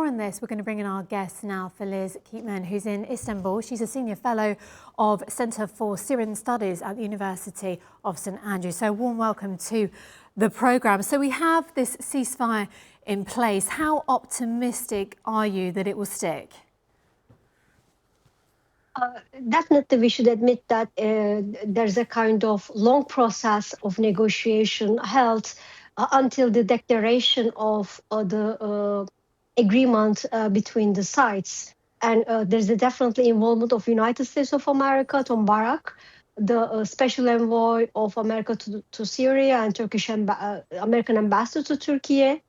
on this, we're going to bring in our guest now, Filiz Katman, who's in Istanbul. She's a senior fellow of Centre for Syrian Studies at the University of St Andrews. So a warm welcome to the programme. So we have this ceasefire in place. How optimistic are you that it will stick? Definitely, we should admit that there's a kind of long process of negotiation held until the declaration of the agreement between the sides. And there's definitely involvement of United States of America, Tom Barak, the special envoy of America to Syria, and Turkish American ambassador to Turkey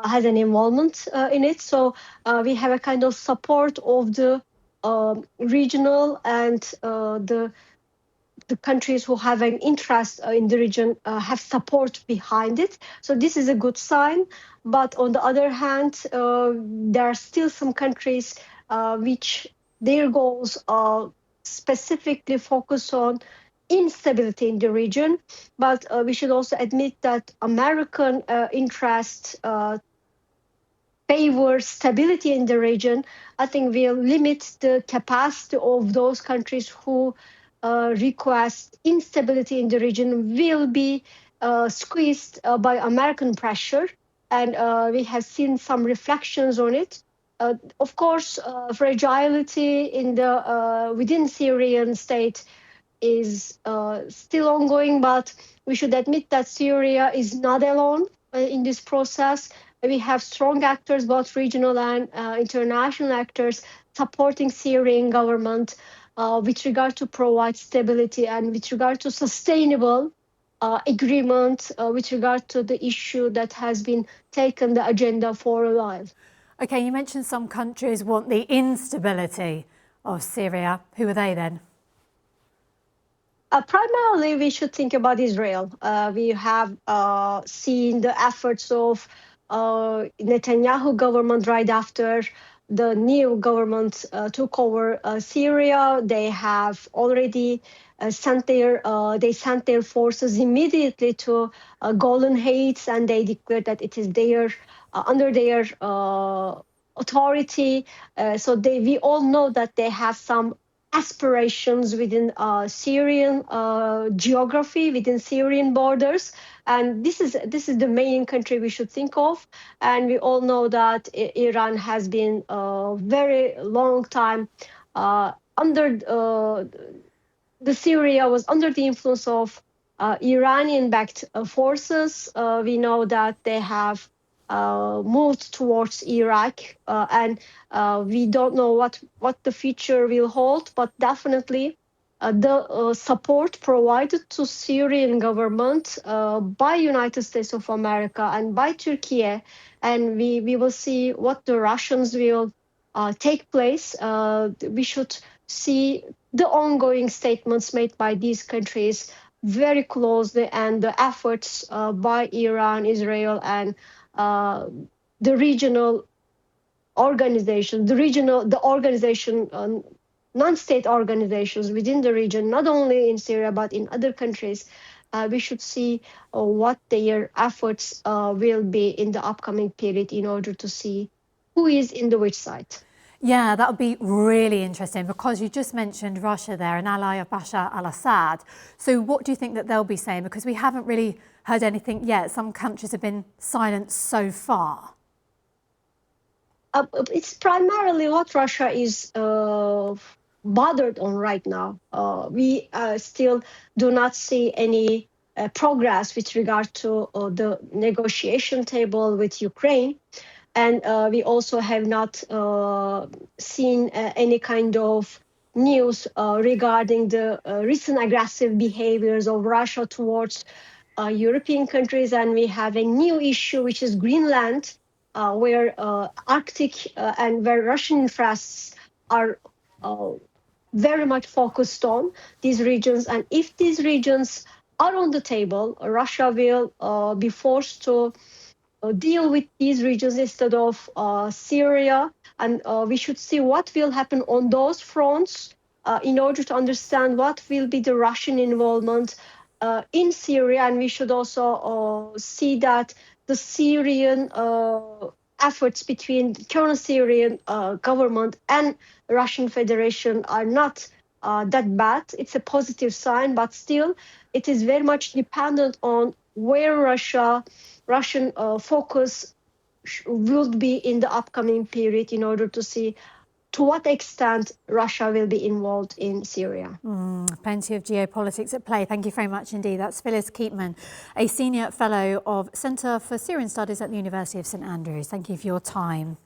has an involvement in it. So we have a kind of support of the regional and the countries who have an interest in the region have support behind it. So this is a good sign. But on the other hand, there are still some countries which their goals are specifically focused on instability in the region. But we should also admit that American interest favor stability in the region, I think will limit the capacity of those countries who request instability in the region will be squeezed by American pressure. And we have seen some reflections on it. Of course, fragility in the within Syrian state is still ongoing, but we should admit that Syria is not alone in this process. We have strong actors, both regional and international actors, supporting Syrian government with regard to provide stability and with regard to sustainable agreement with regard to the issue that has been taken the agenda for a while. Okay, you mentioned some countries want the instability of Syria. Who are they then? Primarily, we should think about Israel. We have seen the efforts of Netanyahu government right after the new government took over Syria. They have already sent their forces immediately to Golan Heights, and they declared that it is under their authority. So we all know that they have some aspirations within Syrian geography, within Syrian borders. And this is the main country we should think of. And we all know that Iran has been a very long time under the Syria was under the influence of Iranian-backed forces. We know that they have moved towards Iraq, and we don't know what the future will hold, but definitely the support provided to Syrian government by United States of America and by Turkey, and we will see what the Russians will take place. We should see the ongoing statements made by these countries very closely, and the efforts by Iran, Israel, and the regional organizations, non-state organizations within the region, not only in Syria but in other countries. We should see what their efforts will be in the upcoming period in order to see who is in the which side. Yeah, that would be really interesting, because you just mentioned Russia there, an ally of Bashar al-Assad. So what do you think that they'll be saying? Because we haven't really heard anything yet. Some countries have been silent so far. It's primarily what Russia is bothered on right now. We still do not see any progress with regard to the negotiation table with Ukraine. And we also have not seen any kind of news regarding the recent aggressive behaviors of Russia towards European countries. And we have a new issue, which is Greenland, where Arctic and where Russian interests are very much focused on these regions. And if these regions are on the table, Russia will be forced to deal with these regions instead of Syria. And we should see what will happen on those fronts in order to understand what will be the Russian involvement in Syria. And we should also see that the Syrian efforts between the current Syrian government and Russian Federation are not that bad. It's a positive sign, but still it is very much dependent on where Russian focus will be in the upcoming period in order to see to what extent Russia will be involved in Syria. Plenty of geopolitics at play. Thank you very much indeed. That's Filiz Katman, a senior fellow of Centre for Syrian Studies at the University of St Andrews. Thank you for your time.